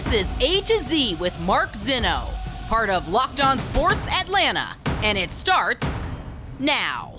This is A to Z with Mark Zinno, part of Locked On Sports Atlanta, and it starts now.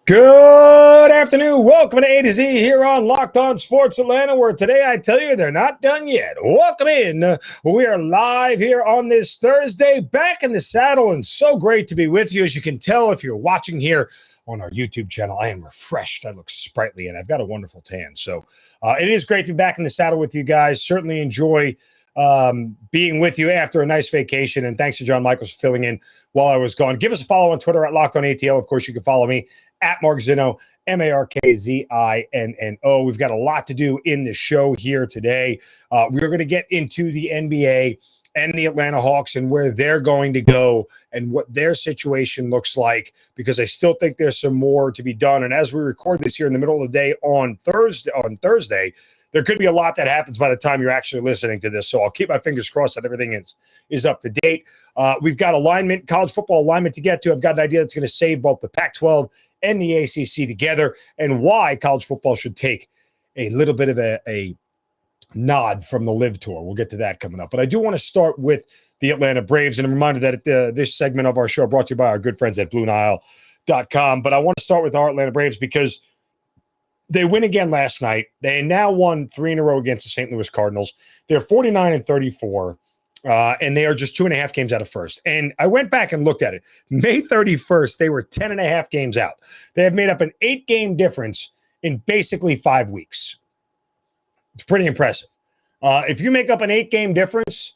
Good afternoon. Welcome to A to Z here on Locked On Sports Atlanta, where today I tell you they're not done yet. Welcome in. We are live here on this Thursday, back in the saddle, and so great to be with you. As you can tell, if you're watching here on our YouTube channel, I am refreshed. I look sprightly, and I've got a wonderful tan. So it is great to be back in the saddle with you guys. Certainly enjoy being with you after a nice vacation. And thanks to John Michaels for filling in while I was gone. Give us a follow on Twitter at LockedOnATL. Of course, you can follow me at Mark Zinno, MarkZinno. We've got a lot to do in the show here today. We're going to get into the NBA and the Atlanta Hawks and where they're going to go and what their situation looks like, because I still think there's some more to be done. And as we record this here in the middle of the day on Thursday, there could be a lot that happens by the time you're actually listening to this. So I'll keep my fingers crossed that everything is up to date. We've got college football alignment to get to. I've got an idea that's going to save both the Pac-12 and the ACC together, and why college football should take a little bit of a nod from the Live Tour. We'll get to that coming up. But I do want to start with the Atlanta Braves, and I'm reminded that this segment of our show brought to you by our good friends at BlueNile.com. But I want to start with our Atlanta Braves because they win again last night. They now won 3 in a row against the St. Louis Cardinals. They're 49-34, and they are just 2.5 games out of first. And I went back and looked at it. May 31st, they were 10.5 games out. They have made up an 8-game difference in basically 5 weeks. It's pretty impressive. If you make up an 8-game difference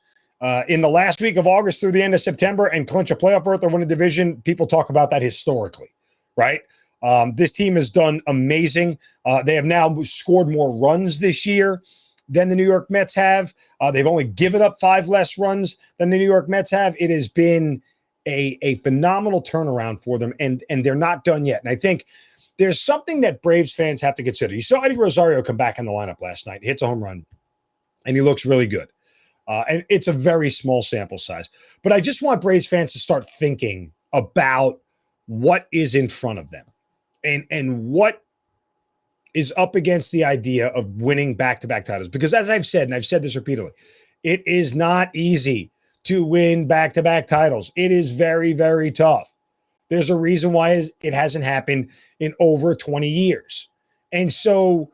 in the last week of August through the end of September and clinch a playoff berth or win a division, people talk about that historically, right? This team has done amazing. They have now scored more runs this year than the New York Mets have. They've only given up 5 less runs than the New York Mets have. It has been a phenomenal turnaround for them, and they're not done yet. And I think there's something that Braves fans have to consider. You saw Eddie Rosario come back in the lineup last night, hits a home run, and he looks really good. And it's a very small sample size. But I just want Braves fans to start thinking about what is in front of them. And what is up against the idea of winning back-to-back titles. Because as I've said, and I've said this repeatedly, it is not easy to win back-to-back titles. It is very, very tough. There's a reason why it hasn't happened in over 20 years. And so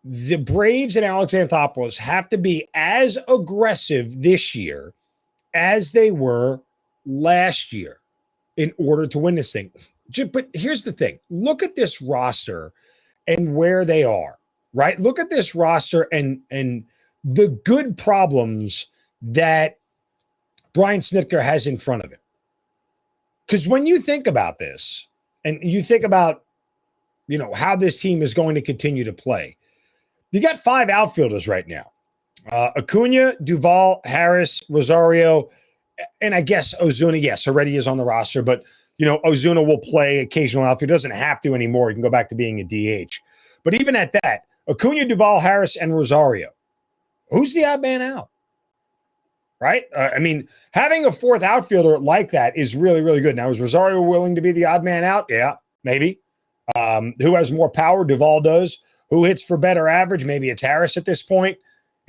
the Braves and Alex Anthopoulos have to be as aggressive this year as they were last year in order to win this thing. But here's the thing. Look at this roster and where they are, right? Look at this roster and the good problems that Brian Snitker has in front of him. Because when you think about this and you think about, how this team is going to continue to play, you got 5 outfielders right now. Acuna, Duvall, Harris, Rosario, and I guess Ozuna. Yes, already is on the roster, but Ozuna will play occasional outfield. He doesn't have to anymore. He can go back to being a DH. But even at that, Acuna, Duvall, Harris, and Rosario. Who's the odd man out? Right? Having a 4th outfielder like that is really, really good. Now, is Rosario willing to be the odd man out? Yeah, maybe. Who has more power? Duvall does. Who hits for better average? Maybe it's Harris at this point.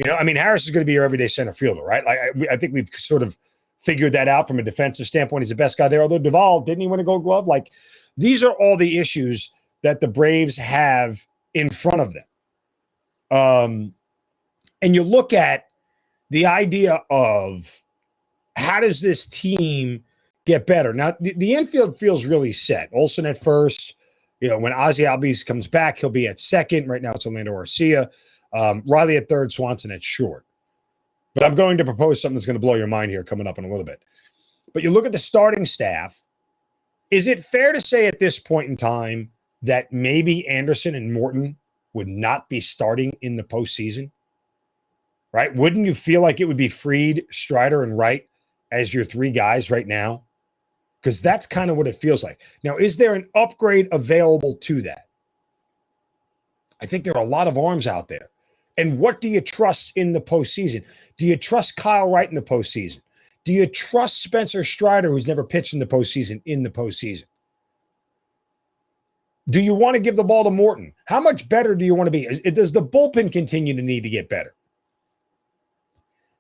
Harris is going to be your everyday center fielder, right? I think we've sort of figured that out from a defensive standpoint. He's the best guy there. Although Duvall, didn't he win a Gold Glove? These are all the issues that the Braves have in front of them. And you look at the idea of how does this team get better? Now, the infield feels really set. Olsen at first. When Ozzie Albies comes back, he'll be at second. Right now it's Orlando Arcia. Riley at third, Swanson at short. But I'm going to propose something that's going to blow your mind here coming up in a little bit. But you look at the starting staff. Is it fair to say at this point in time that maybe Anderson and Morton would not be starting in the postseason? Right? Wouldn't you feel like it would be Fried, Strider, and Wright as your 3 guys right now? Because that's kind of what it feels like. Now, is there an upgrade available to that? I think there are a lot of arms out there. And what do you trust in the postseason? Do you trust Kyle Wright in the postseason? Do you trust Spencer Strider, who's never pitched in the postseason, Do you want to give the ball to Morton? How much better do you want to be? Does the bullpen continue to need to get better?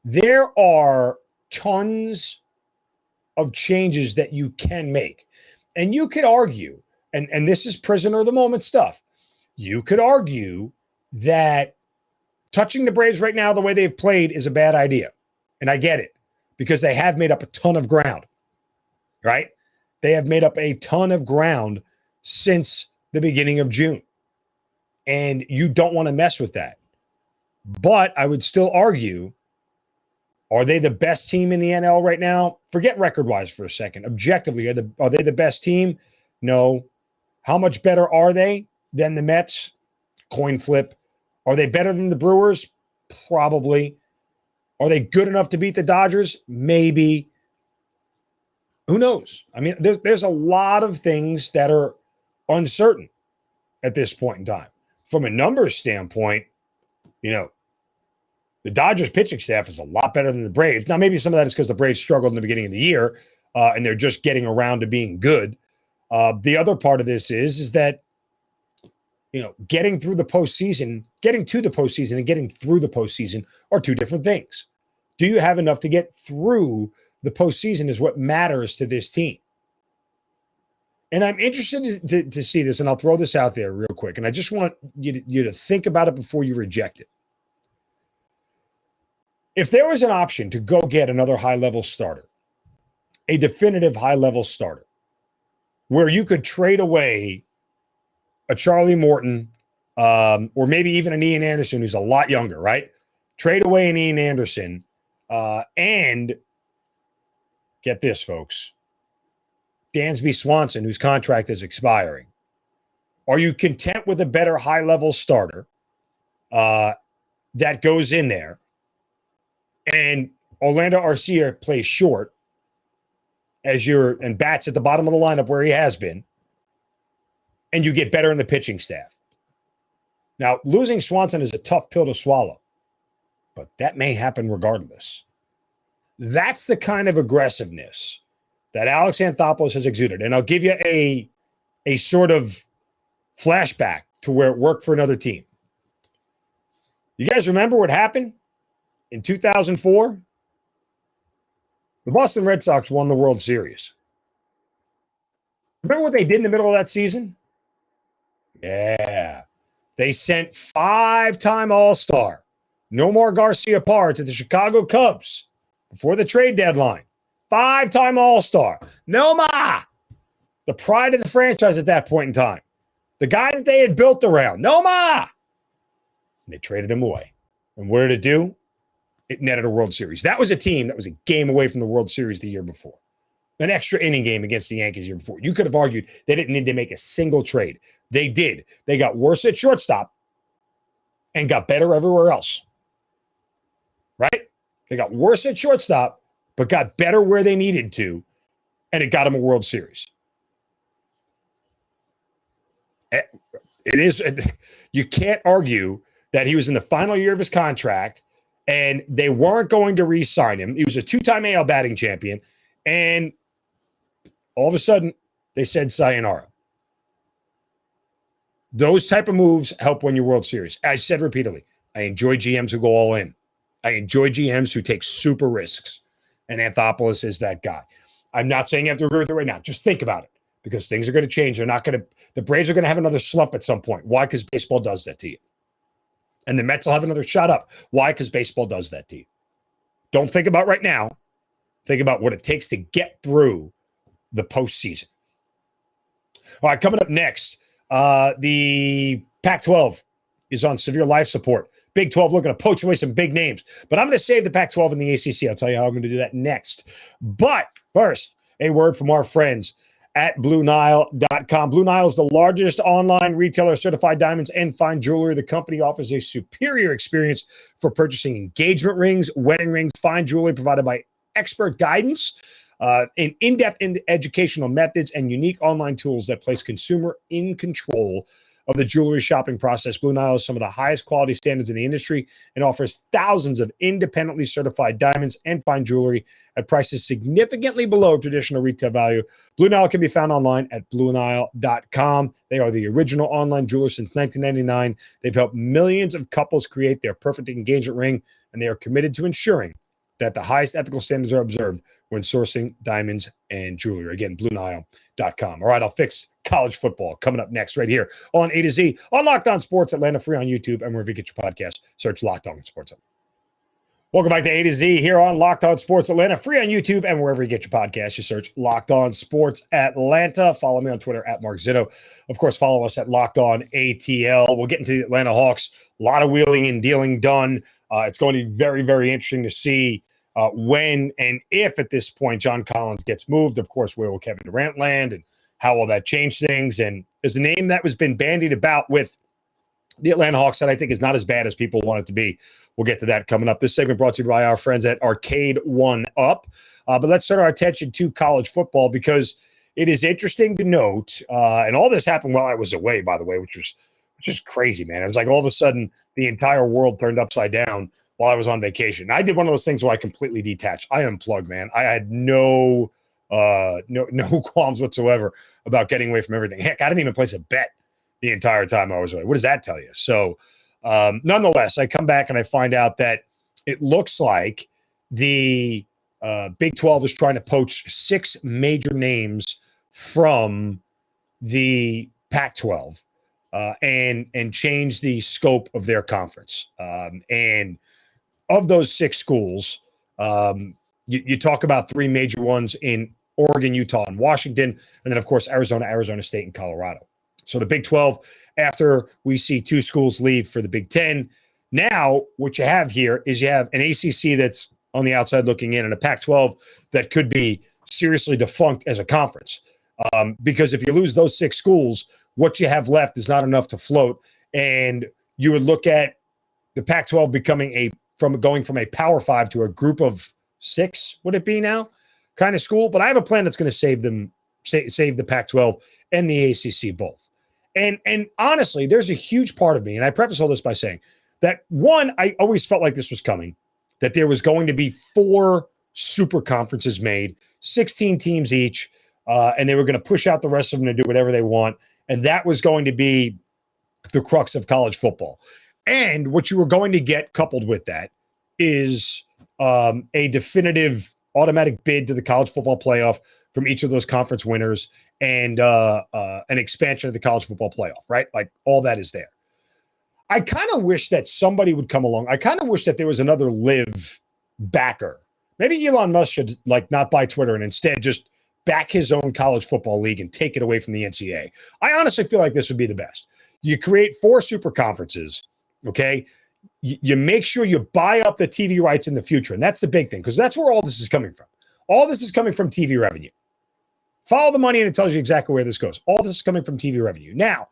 There are tons of changes that you can make. And you could argue, and this is prisoner of the moment stuff, you could argue that touching the Braves right now the way they've played is a bad idea. And I get it, because they have made up a ton of ground, right? They have made up a ton of ground since the beginning of June. And you don't want to mess with that. But I would still argue, are they the best team in the NL right now? Forget record-wise for a second. Objectively, are they the best team? No. How much better are they than the Mets? Coin flip. Are they better than the Brewers? Probably. Are they good enough to beat the Dodgers? Maybe. Who knows? I mean, there's a lot of things that are uncertain at this point in time. From a numbers standpoint, the Dodgers pitching staff is a lot better than the Braves. Now, maybe some of that is because the Braves struggled in the beginning of the year, and they're just getting around to being good. The other part of this is that, getting to the postseason and getting through the postseason are two different things. Do you have enough to get through the postseason is what matters to this team. And I'm interested to see this, and I'll throw this out there real quick, and I just want you to think about it before you reject it. If there was an option to go get another high-level starter, a definitive high-level starter, where you could trade away a Charlie Morton, or maybe even an Ian Anderson, who's a lot younger, right? Trade away an Ian Anderson, and get this, folks, Dansby Swanson, whose contract is expiring. Are you content with a better high-level starter that goes in there, and Orlando Arcia plays short and bats at the bottom of the lineup where he has been, and you get better in the pitching staff? Now, losing Swanson is a tough pill to swallow, but that may happen regardless. That's the kind of aggressiveness that Alex Anthopoulos has exuded. And I'll give you a sort of flashback to where it worked for another team. You guys remember what happened in 2004? The Boston Red Sox won the World Series. Remember what they did in the middle of that season? Yeah. They sent 5-time All-Star Nomar Garciaparra to the Chicago Cubs before the trade deadline. 5-time All-Star. Nomar, the pride of the franchise at that point in time. The guy that they had built around. Nomar! And they traded him away. And what did it do? It netted a World Series. That was a team that was a game away from the World Series the year before. An extra inning game against the Yankees the year before. You could have argued they didn't need to make a single trade. They did. They got worse at shortstop and got better everywhere else. Right? They got worse at shortstop, but got better where they needed to, and it got them a World Series. It is. You can't argue that he was in the final year of his contract, and they weren't going to re-sign him. He was a 2-time AL batting champion, and all of a sudden, they said sayonara. Those type of moves help win your World Series. As I said repeatedly, I enjoy GMs who go all in. I enjoy GMs who take super risks. And Anthopoulos is that guy. I'm not saying you have to agree with it right now. Just think about it, because things are going to change. The Braves are going to have another slump at some point. Why? Because baseball does that to you. And the Mets will have another shot up. Why? Because baseball does that to you. Don't think about right now. Think about what it takes to get through the postseason. All right, coming up next, the Pac-12 is on severe life support. Big 12 looking to poach away some big names. But I'm going to save the Pac-12 and the ACC. I'll tell you how I'm going to do that next. But first, a word from our friends at BlueNile.com. Blue Nile is the largest online retailer of certified diamonds and fine jewelry. The company offers a superior experience for purchasing engagement rings, wedding rings, fine jewelry provided by expert guidance, in-depth educational methods, and unique online tools that place consumer in control of the jewelry shopping process. Blue Nile has some of the highest quality standards in the industry and offers thousands of independently certified diamonds and fine jewelry at prices significantly below traditional retail value. Blue Nile can be found online at BlueNile.com. They are the original online jeweler since 1999. They've helped millions of couples create their perfect engagement ring, and they are committed to ensuring that the highest ethical standards are observed when sourcing diamonds and jewelry. Again, BlueNile.com. All right, I'll fix college football coming up next right here on A to Z on Locked On Sports Atlanta, free on YouTube and wherever you get your podcast. Search Locked On Sports. Welcome back to A to Z here on Locked On Sports Atlanta, free on YouTube and wherever you get your podcast. You search Locked On Sports Atlanta. Follow me on Twitter at Mark Zinno. Of course, follow us at Locked On ATL. We'll get into the Atlanta Hawks. A lot of wheeling and dealing done. It's going to be very, very interesting to see when and if at this point John Collins gets moved. Of course, where will Kevin Durant land and how will that change things? And there's a name that has been bandied about with the Atlanta Hawks that I think is not as bad as people want it to be. We'll get to that coming up. This segment brought to you by our friends at Arcade One Up. But let's start our attention to college football because it is interesting to note, and all this happened while I was away, by the way, which is crazy, man. It was like all of a sudden the entire world turned upside down while I was on vacation. I did one of those things where I completely detached. I unplugged, man. I had no qualms whatsoever about getting away from everything. Heck, I didn't even place a bet the entire time I was away. What does that tell you? So, nonetheless, I come back and I find out that it looks like the Big 12 is trying to poach 6 major names from the Pac-12 and change the scope of their conference. And of those 6 schools, you talk about 3 major ones in Oregon, Utah, and Washington, and then, of course, Arizona State, and Colorado. So the Big 12, after we see 2 schools leave for the Big 10, now what you have here is you have an ACC that's on the outside looking in and a Pac-12 that could be seriously defunct as a conference. Because if you lose those 6 schools, what you have left is not enough to float. And you would look at the Pac-12 becoming going from a Power 5 to a group of 6, would it be now, kind of school. But I have a plan that's going to save the Pac-12 and the ACC both. And honestly, there's a huge part of me, and I preface all this by saying that, one, I always felt like this was coming, that there was going to be 4 super conferences made, 16 teams each, and they were going to push out the rest of them to do whatever they want. And that was going to be the crux of college football. And what you were going to get coupled with that is a definitive automatic bid to the college football playoff from each of those conference winners and an expansion of the college football playoff, right? Like all that is there. I kind of wish that somebody would come along. I kind of wish that there was another live backer. Maybe Elon Musk should not buy Twitter and instead just back his own college football league and take it away from the NCAA. I honestly feel like this would be the best. You create 4 super conferences, okay? You make sure you buy up the TV rights in the future, and that's the big thing because that's where all this is coming from. All this is coming from TV revenue. Follow the money and it tells you exactly where this goes. All this is coming from TV revenue. Now,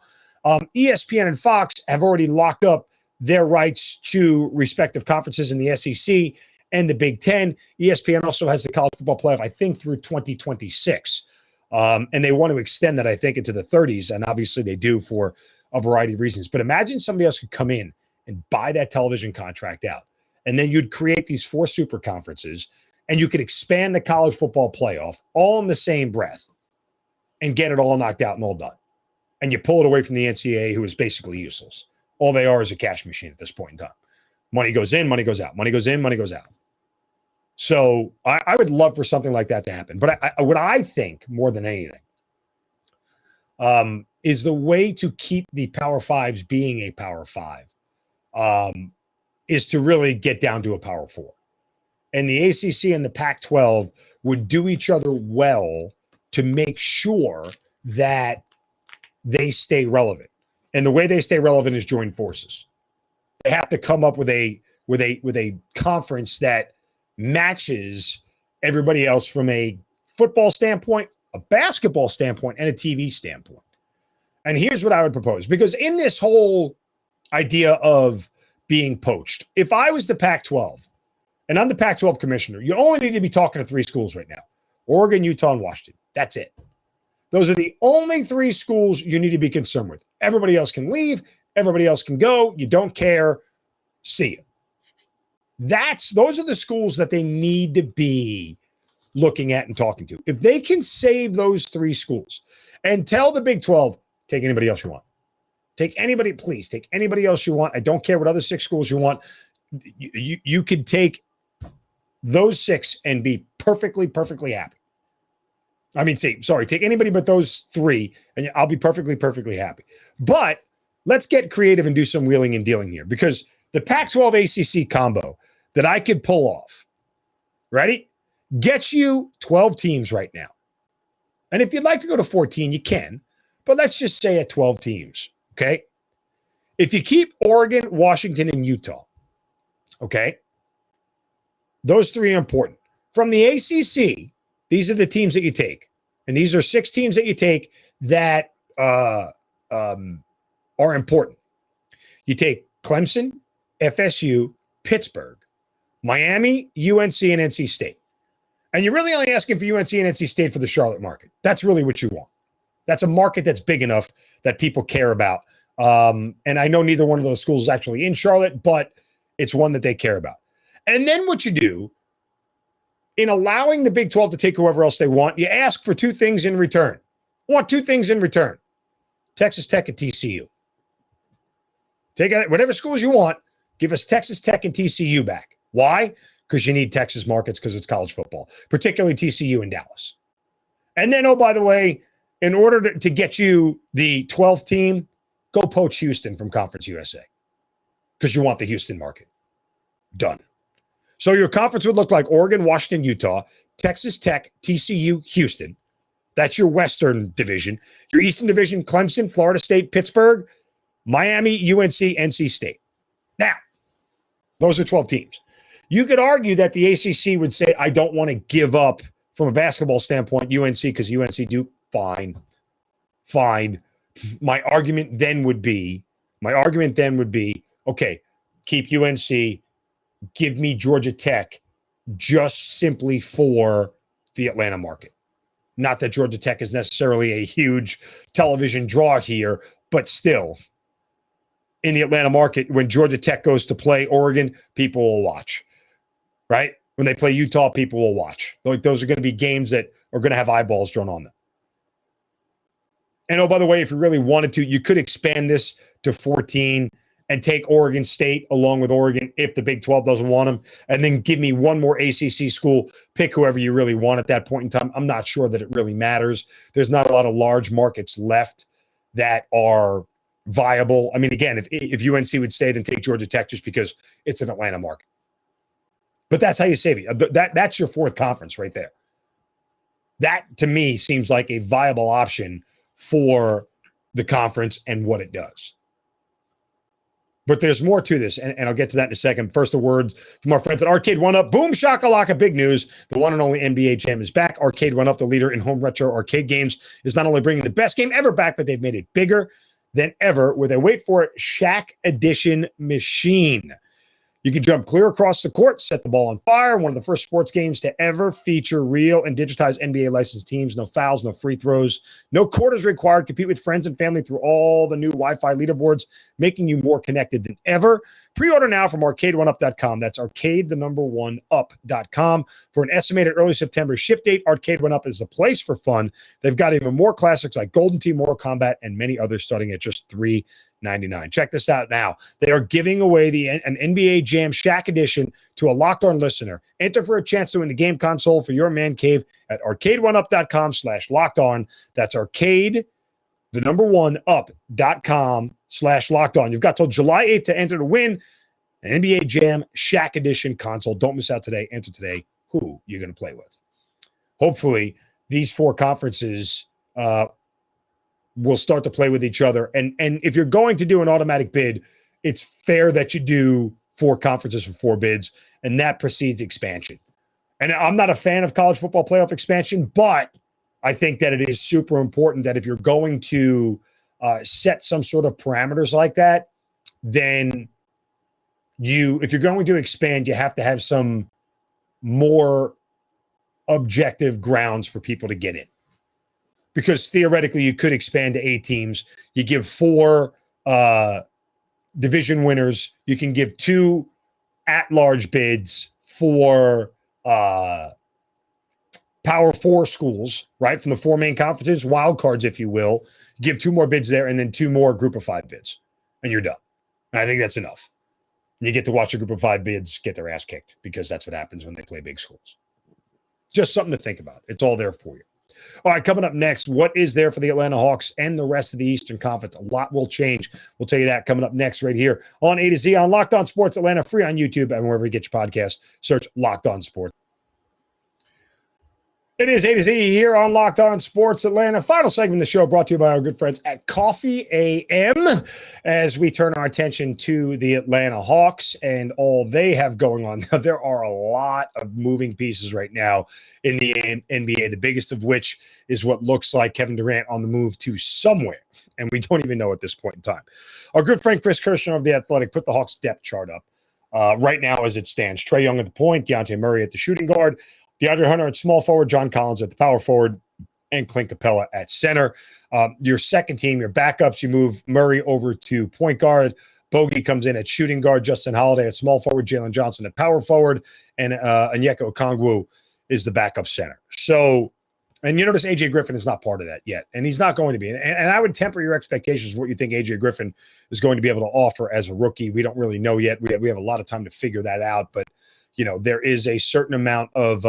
ESPN and Fox have already locked up their rights to respective conferences in the SEC and the Big Ten. ESPN also has the college football playoff, I think, through 2026. And they want to extend that, I think, into the 30s. And obviously they do for a variety of reasons. But imagine somebody else could come in and buy that television contract out. And then you'd create these 4 super conferences and you could expand the college football playoff all in the same breath and get it all knocked out and all done. And you pull it away from the NCAA, who is basically useless. All they are is a cash machine at this point in time. Money goes in, money goes out. Money goes in, money goes out. So I would love for something like that to happen. But what I think more than anything is the way to keep the Power Fives being a Power 5 is to really get down to a Power 4. And the ACC and the Pac-12 would do each other well to make sure that they stay relevant. And the way they stay relevant is join forces. They have to come up with a conference that matches everybody else from a football standpoint, a basketball standpoint, and a TV standpoint. And here's what I would propose. Because in this whole idea of being poached, if I was the Pac-12, and I'm the Pac-12 commissioner, you only need to be talking to 3 schools right now. Oregon, Utah, and Washington. That's it. Those are the only three schools you need to be concerned with. Everybody else can leave. Everybody else can go. You don't care. See you. Those are the schools that they need to be looking at and talking to. If they can save those three schools and tell the Big 12, take anybody else you want. Take anybody, please. Take anybody else you want. I don't care what other six schools you want. You could take those six and be perfectly happy. Take anybody but those three, and I'll be perfectly happy. But let's get creative and do some wheeling and dealing here, because the Pac-12 ACC combo that I could pull off, ready, gets you 12 teams right now. And if you'd like to go to 14, you can, but let's just say at 12 teams, okay? If you keep Oregon, Washington, and Utah, okay, those three are important. From the ACC, these are the teams that you take. And these are 6 teams that you take that are important. You take Clemson, FSU, Pittsburgh, Miami, UNC, and NC State. And you're really only asking for UNC and NC State for the Charlotte market. That's really what you want. That's a market that's big enough that people care about. And I know neither one of those schools is actually in Charlotte, but it's one that they care about. And then what you do, in allowing the Big 12 to take whoever else they want, you ask for 2 things in return. I want 2 things in return. Texas Tech and TCU. Take whatever schools you want, give us Texas Tech and TCU back. Why? Because you need Texas markets, because it's college football, particularly TCU and Dallas. And then, oh, by the way, in order to get you the 12th team, go poach Houston from Conference USA, because you want the Houston market. Done. So your conference would look like Oregon, Washington, Utah, Texas Tech, TCU, Houston. That's your Western division. Your Eastern division, Clemson, Florida State, Pittsburgh, Miami, UNC, NC State. Now, those are 12 teams. You could argue that the ACC would say, I don't want to give up, from a basketball standpoint, UNC, because UNC do fine. My argument then would be, okay, keep UNC, give me Georgia Tech just simply for the Atlanta market. Not that Georgia Tech is necessarily a huge television draw here, but still, in the Atlanta market, when Georgia Tech goes to play Oregon, people will watch, right? When they play Utah, people will watch. Like, those are going to be games that are going to have eyeballs drawn on them. And oh, by the way, if you really wanted to, you could expand this to 14 and take Oregon State along with Oregon if the Big 12 doesn't want them, and then give me one more ACC school. Pick whoever you really want at that point in time. I'm not sure that it really matters. There's not a lot of large markets left that are viable. I mean, again, if UNC would stay, then take Georgia Tech just because it's an Atlanta market. But that's how you save it. That's your 4th conference right there. That, to me, seems like a viable option for the conference and what it does. But there's more to this, and I'll get to that in a second. First, the words from our friends at Arcade 1-Up. Boom, shakalaka, big news. The one and only NBA Jam is back. Arcade 1-Up, the leader in home retro arcade games, is not only bringing the best game ever back, but they've made it bigger than ever with a, wait for it, Shaq Edition machine. You can jump clear across the court, set the ball on fire. One of the first sports games to ever feature real and digitized NBA licensed teams. No fouls, no free throws, no quarters required. Compete with friends and family through all the new Wi-Fi leaderboards, making you more connected than ever. Pre-order now from arcade1up.com. That's arcade1up.com. For an estimated early September ship date, Arcade 1-Up is the place for fun. They've got even more classics like Golden Tee, Mortal Kombat, and many others starting at just $3.99. Check this out now. They are giving away an NBA Jam Shaq Edition to a Locked On listener. Enter for a chance to win the game console for your man cave at arcade1up.com/lockedon. That's arcade, the number 1, up.com/lockedon. You've got till July 8th to enter to win an NBA Jam Shaq Edition console. Don't miss out today. Enter today who you're going to play with. Hopefully, these 4 conferences will start to play with each other. And if you're going to do an automatic bid, it's fair that you do 4 conferences for 4 bids, and that precedes expansion. And I'm not a fan of college football playoff expansion, but I think that it is super important that if you're going to set some sort of parameters like that, then if you're going to expand, you have to have some more objective grounds for people to get in. because theoretically you could expand to 8 teams. You give 4 division winners. You can give 2 at-large bids for Power 4 schools, right, from the 4 main conferences, wild cards, if you will. Give 2 more bids there and then 2 more group of 5 bids, and you're done. And I think that's enough. And you get to watch a group of 5 bids get their ass kicked because that's what happens when they play big schools. Just something to think about. It's all there for you. All right, coming up next, what is there for the Atlanta Hawks and the rest of the Eastern Conference? A lot will change. We'll tell you that coming up next right here on A to Z on Locked On Sports Atlanta, free on YouTube and wherever you get your podcast. Search Locked On Sports. It is A to Z here on Locked On Sports Atlanta. Final segment of the show brought to you by our good friends at Coffee AM as we turn our attention to the Atlanta Hawks and all they have going on. Now, there are a lot of moving pieces right now in the NBA, the biggest of which is what looks like Kevin Durant on the move to somewhere, and we don't even know at this point in time. Our good friend Chris Kirshner of The Athletic put the Hawks depth chart up right now as it stands. Trae Young at the point, Dejounte Murray at the shooting guard, DeAndre Hunter at small forward, John Collins at the power forward, and Clint Capella at center. Your second team, your backups, you move Murray over to point guard. Bogey comes in at shooting guard. Justin Holiday at small forward. Jalen Johnson at power forward. And Onyeka Okongwu is the backup center. So, and you notice A.J. Griffin is not part of that yet, and he's not going to be. And I would temper your expectations of what you think A.J. Griffin is going to be able to offer as a rookie. We don't really know yet. We have a lot of time to figure that out, but you know, there is a certain amount of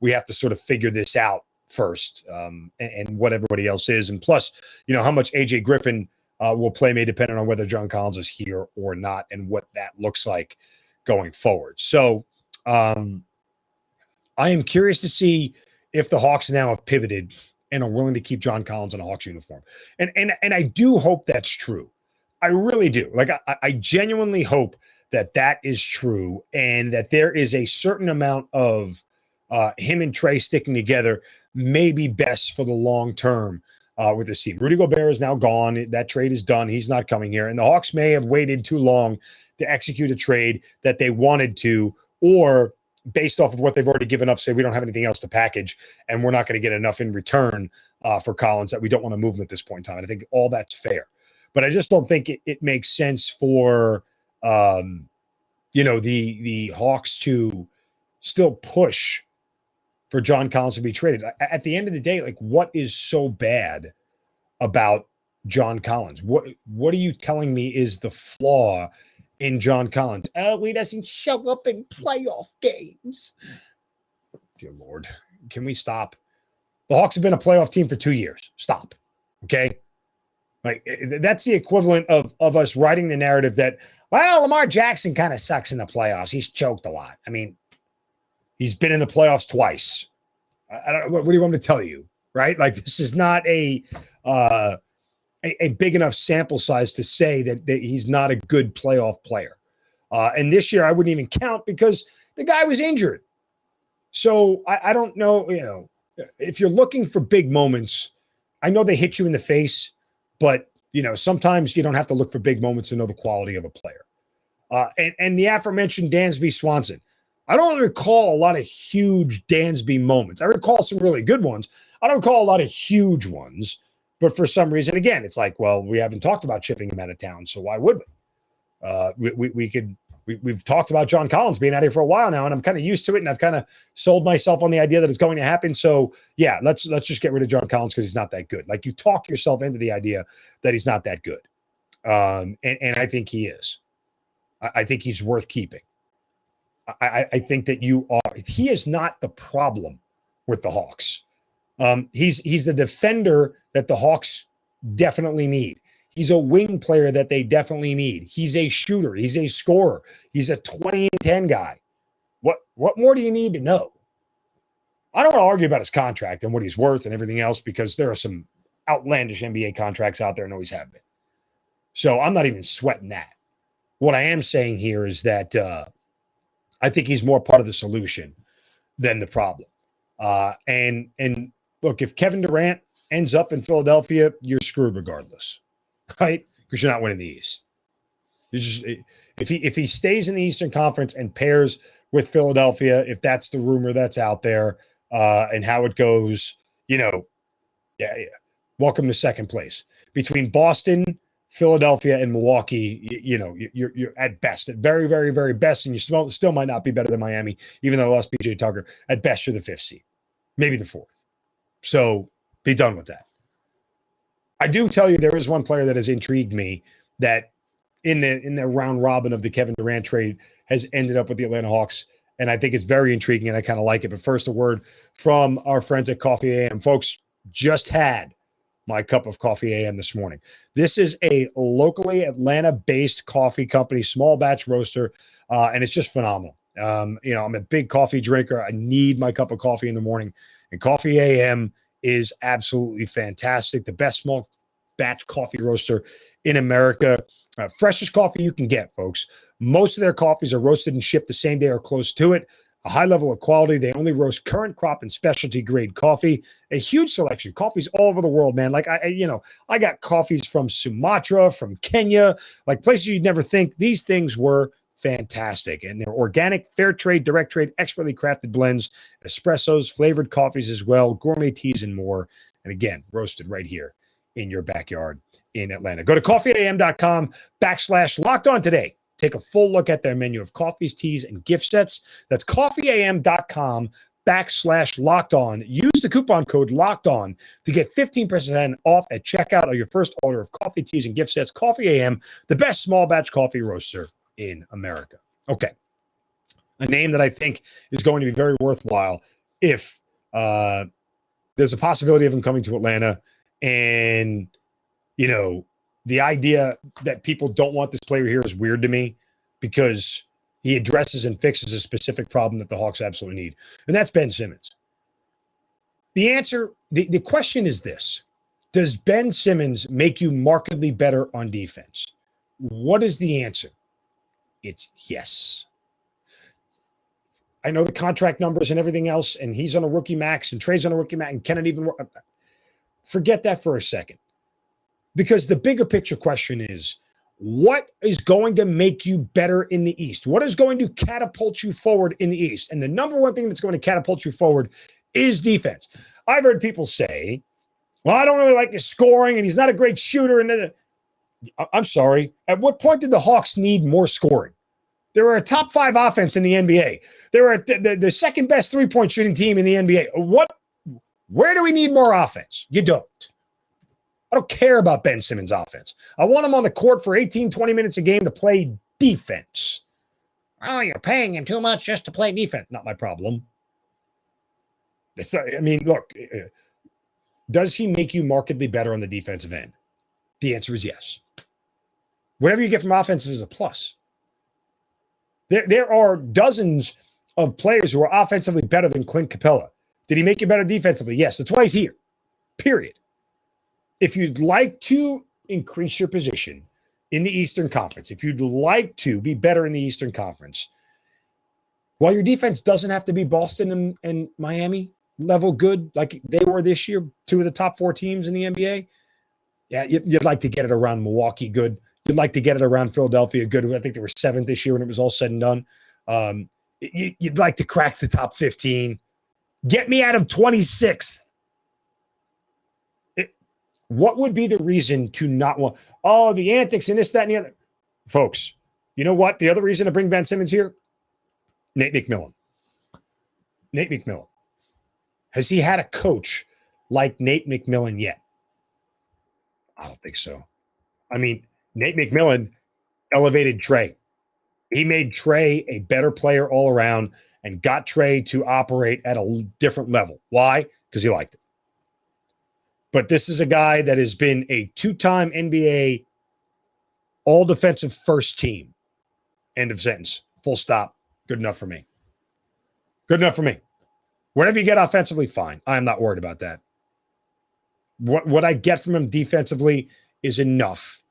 we have to sort of figure this out first, and what everybody else is. And plus, you know, how much A.J. Griffin will play may depend on whether John Collins is here or not and what that looks like going forward. So I am curious to see if the Hawks now have pivoted and are willing to keep John Collins in a Hawks uniform. And I do hope that's true. I really do. Like, I genuinely hope that is true and that there is a certain amount of him and Trae sticking together may be best for the long term with this team. Rudy Gobert is now gone. That trade is done. He's not coming here. And the Hawks may have waited too long to execute a trade that they wanted to, or based off of what they've already given up, say we don't have anything else to package and we're not going to get enough in return for Collins that we don't want to move him at this point in time. And I think all that's fair. But I just don't think it makes sense for you know, the Hawks to still push for John Collins to be traded. At the end of the day, like, what is so bad about John Collins? What are you telling me is the flaw in John Collins? Oh, he doesn't show up in playoff games. Dear Lord, can we stop? The Hawks have been a playoff team for 2 years. Stop. Okay? Like, that's the equivalent of us writing the narrative that, well, Lamar Jackson kind of sucks in the playoffs. He's choked a lot. I mean, he's been in the playoffs twice. I don't. What do you want me to tell you, right? Like, this is not a big enough sample size to say that he's not a good playoff player. And this year, I wouldn't even count because the guy was injured. So I don't know. You know, if you're looking for big moments, I know they hit you in the face. But, you know, sometimes you don't have to look for big moments to know the quality of a player. And the aforementioned Dansby Swanson. I don't recall a lot of huge Dansby moments. I recall some really good ones. I don't recall a lot of huge ones. But for some reason, again, it's like, well, we haven't talked about shipping him out of town, so why would we? We've talked about John Collins being out here for a while now, and I'm kind of used to it, and I've kind of sold myself on the idea that it's going to happen. So, yeah, let's just get rid of John Collins because he's not that good. Like, you talk yourself into the idea that he's not that good, and I think he is. I think he's worth keeping. I think that he is not the problem with the Hawks. He's the defender that the Hawks definitely need. He's a wing player that they definitely need. He's a shooter. He's a scorer. He's a 20-10 guy. What more do you need to know? I don't want to argue about his contract and what he's worth and everything else because there are some outlandish NBA contracts out there and always have been. So I'm not even sweating that. What I am saying here is that I think he's more part of the solution than the problem. And look, if Kevin Durant ends up in Philadelphia, you're screwed regardless. Right? Because you're not winning the East. You just if he stays in the Eastern Conference and pairs with Philadelphia, if that's the rumor that's out there, and how it goes, you know, Yeah, yeah. Welcome to second place. Between Boston, Philadelphia, and Milwaukee, you're at best, at very, very, very best, and you still might not be better than Miami, even though I lost PJ Tucker. At best, you're the fifth seed, maybe the fourth. So be done with that. I do tell you there is one player that has intrigued me that in the round robin of the Kevin Durant trade has ended up with the Atlanta Hawks, and I think it's very intriguing, and I kind of like it. But first, a word from our friends at Coffee AM. Folks, just had my cup of Coffee AM this morning. This is a locally Atlanta-based coffee company, small batch roaster, and it's just phenomenal. I'm a big coffee drinker. I need my cup of coffee in the morning, and Coffee AM is absolutely fantastic. The best small batch coffee roaster in America. Freshest coffee you can get, folks. Most of their coffees are roasted and shipped the same day or close to it. A high level of quality. They only roast current crop and specialty grade coffee. A huge selection. Coffees all over the world, man. Like I got coffees from Sumatra, from Kenya, like places you'd never think. These things were fantastic. And they're organic, fair trade, direct trade, expertly crafted blends, espressos, flavored coffees as well, gourmet teas and more. And again, roasted right here in your backyard in Atlanta. Go to coffeeam.com/locked on today. Take a full look at their menu of coffees, teas, and gift sets. That's coffeeam.com/locked on. Use the coupon code locked on to get 15% off at checkout of your first order of coffee, teas, and gift sets. Coffee AM, the best small batch coffee roaster in America. Okay. A name that I think is going to be very worthwhile if there's a possibility of him coming to Atlanta. And, the idea that people don't want this player here is weird to me because he addresses and fixes a specific problem that the Hawks absolutely need. And that's Ben Simmons. The answer, the question is this: does Ben Simmons make you markedly better on defense? What is the answer? It's yes. I know the contract numbers and everything else, and he's on a rookie max, and Trey's on a rookie max, and Kennedy even work. Forget that for a second. Because the bigger picture question is, what is going to make you better in the East? What is going to catapult you forward in the East? And the number one thing that's going to catapult you forward is defense. I've heard people say, well, I don't really like his scoring, and he's not a great shooter. And I'm sorry. At what point did the Hawks need more scoring? They were a top 5 offense in the NBA. They were the second best three-point shooting team in the NBA. Where do we need more offense? You don't. I don't care about Ben Simmons' offense. I want him on the court for 18, 20 minutes a game to play defense. Oh, you're paying him too much just to play defense. Not my problem. Look, does he make you markedly better on the defensive end? The answer is yes. Whatever you get from offense is a plus. There are dozens of players who are offensively better than Clint Capella. Did he make you better defensively? Yes. That's why he's here. Period. If you'd like to increase your position in the Eastern Conference, if you'd like to be better in the Eastern Conference, while your defense doesn't have to be Boston and Miami level good like they were this year, 2 of the top 4 teams in the NBA, yeah, you'd like to get it around Milwaukee good. You'd like to get it around Philadelphia good. I think they were 7th this year when it was all said and done. You'd like to crack the top 15. Get me out of 26th. What would be the reason to not want, the antics and this, that, and the other? Folks, you know what? The other reason to bring Ben Simmons here? Nate McMillan. Nate McMillan. Has he had a coach like Nate McMillan yet? I don't think so. I mean, Nate McMillan elevated Trey. He made Trey a better player all around and got Trey to operate at a different level. Why? Because he liked it. But this is a guy that has been a 2-time NBA all-defensive first team. End of sentence. Full stop. Good enough for me. Good enough for me. Whatever you get offensively, fine. I'm not worried about that. What I get from him defensively is enough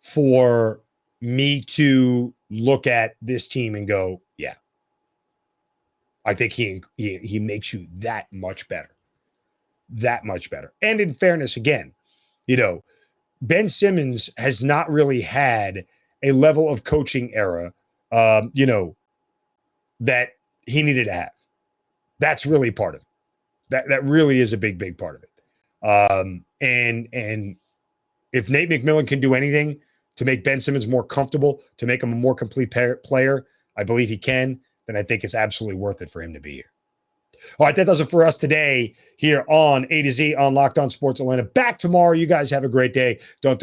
for me to look at this team and go, yeah, I think he makes you that much better. That much better. And in fairness, again, Ben Simmons has not really had a level of coaching era, that he needed to have. That's really part of it. That really is a big, big part of it. And if Nate McMillan can do anything to make Ben Simmons more comfortable, to make him a more complete player, I believe he can, then I think it's absolutely worth it for him to be here. All right, that does it for us today here on A to Z on Locked On Sports Atlanta. Back tomorrow. You guys have a great day. Don't